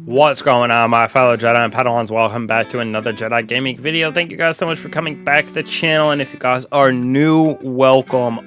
What's going on, my fellow Jedi and Padawans? Welcome back to another Jedi gaming video. Thank you guys so much for coming back to the channel, and if you guys are new, welcome.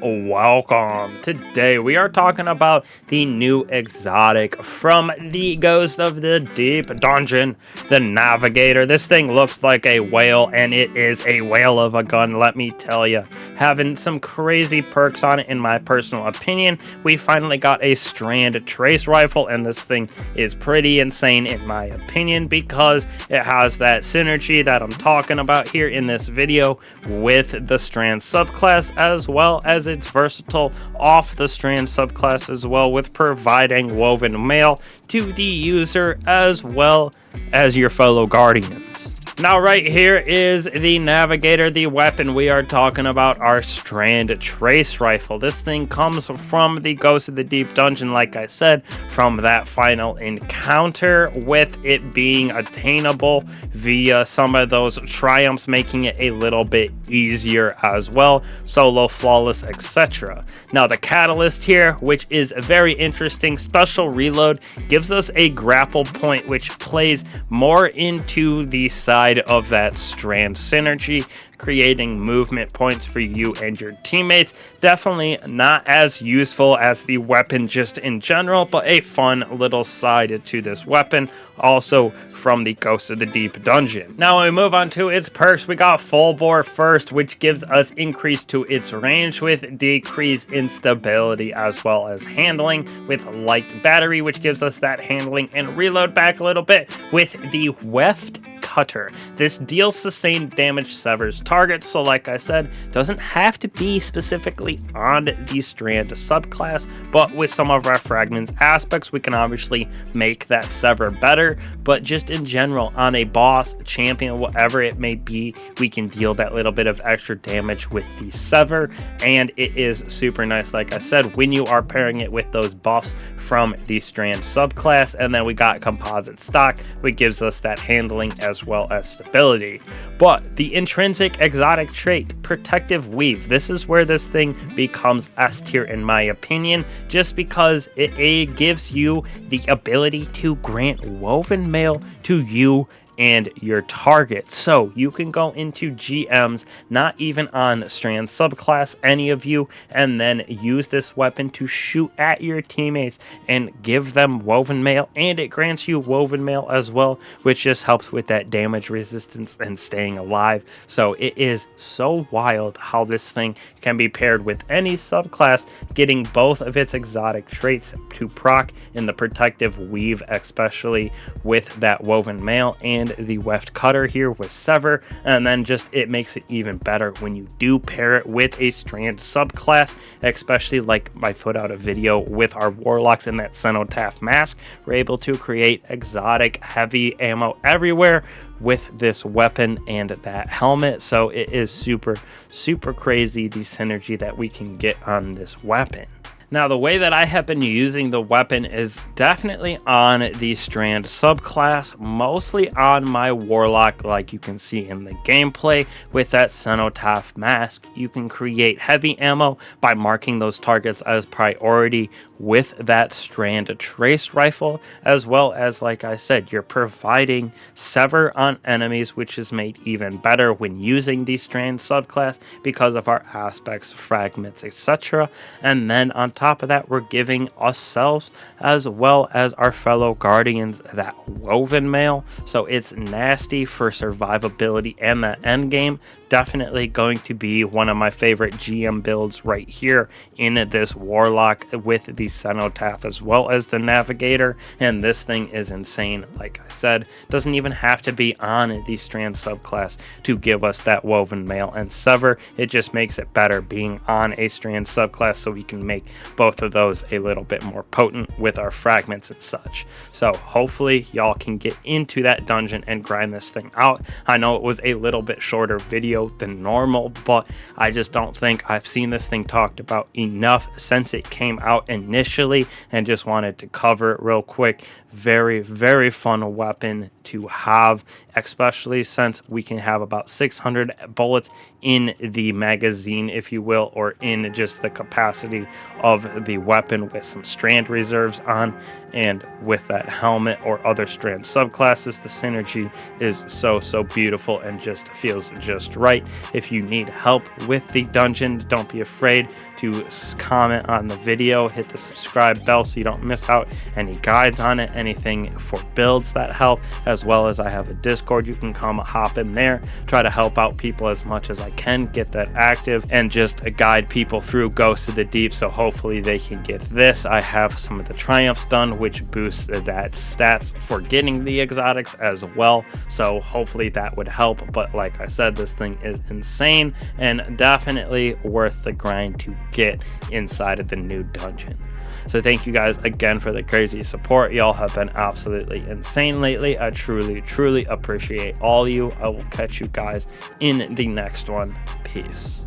Today we are talking about the new exotic from the Ghost of the Deep dungeon, the Navigator. This thing looks like a whale, and it is a whale of a gun, let me tell you. Having some crazy perks on it, in my personal opinion. We finally got a Strand trace rifle, and this thing is pretty insane in my opinion, because it has that synergy that I'm talking about here in this video with the Strand subclass, as well as it's versatile off the Strand subclass as well, with providing woven mail to the user as well as your fellow guardians. Now right here is the Navigator, the weapon we are talking about, our Strand trace rifle. This thing comes from the Ghost of the Deep dungeon, like I said, from that final encounter, with it being attainable via some of those triumphs, making it a little bit easier as well, solo, flawless, etc. Now the catalyst here, which is very interesting, special reload, gives us a grapple point, which plays more into the side of that Strand synergy, creating movement points for you and your teammates. Definitely not as useful as the weapon just in general, but a fun little side to this weapon, also from the Ghost of the Deep dungeon. Now when we move on to its perks, we got full bore first, which gives us increase to its range with decreased instability, as well as handling with light battery, which gives us that handling and reload back a little bit with the weft cutter. This deals sustained damage, severs targets, so like I said, doesn't have to be specifically on the Strand subclass, but with some of our fragments aspects, we can obviously make that sever better. But just in general, on a boss, champion, whatever it may be, we can deal that little bit of extra damage with the sever, and it is super nice, like I said, when you are pairing it with those buffs from the Strand subclass. And then we got composite stock, which gives us that handling as well as stability. But the intrinsic exotic trait, protective weave, this is where this thing becomes S tier in my opinion, just because it gives you the ability to grant woven mail to you and your target. So you can go into GMs, not even on Strand subclass, any of you, and then use this weapon to shoot at your teammates and give them woven mail, and it grants you woven mail as well, which just helps with that damage resistance and staying alive. So it is so wild how this thing can be paired with any subclass, getting both of its exotic traits to proc in the protective weave, especially with that woven mail, and the weft cutter here with sever. And then just it makes it even better when you do pair it with a Strand subclass, especially like I put out a video with our warlocks in that cenotaph mask. We're able to create exotic heavy ammo everywhere with this weapon and that helmet. So it is super crazy, the synergy that we can get on this weapon. Now, the way that I have been using the weapon is definitely on the Strand subclass, mostly on my Warlock, like you can see in the gameplay with that Cenotaph mask. You can create heavy ammo by marking those targets as priority with that Strand trace rifle, as well as, like I said, you're providing sever on enemies, which is made even better when using the Strand subclass because of our aspects, fragments, etc. And then on top of that, we're giving ourselves as well as our fellow guardians that woven mail, so it's nasty for survivability and that end game. Definitely going to be one of my favorite GM builds right here in this Warlock with the Cenotaph as well as the Navigator. And this thing is insane. Like I said, doesn't even have to be on the Strand subclass to give us that woven mail and sever. It just makes it better being on a Strand subclass, so we can make both of those a little bit more potent with our fragments and such. So hopefully y'all can get into that dungeon and grind this thing out. I know it was a little bit shorter video than normal, but I just don't think I've seen this thing talked about enough since it came out initially, and just wanted to cover it real quick. Very fun weapon to have, especially since we can have about 600 bullets in the magazine, if you will, or in just the capacity of the weapon with some strand reserves on. and with that helmet or other Strand subclasses, the synergy is so beautiful and just feels just right. If you need help with the dungeon, don't be afraid to comment on the video, hit the subscribe bell so you don't miss out any guides on it, anything for builds that help, as well as I have a Discord. You can come hop in there, try to help out people as much as I can, get that active, and just guide people through Ghosts of the Deep, so hopefully they can get this. I have some of the triumphs done, which boosts that stats for getting the exotics as well, so hopefully that would help. But like I said, this thing is insane and definitely worth the grind to get inside of the new dungeon. So thank you guys again for the crazy support. Y'all have been absolutely insane lately. I truly appreciate all you. I will catch you guys in the next one. Peace.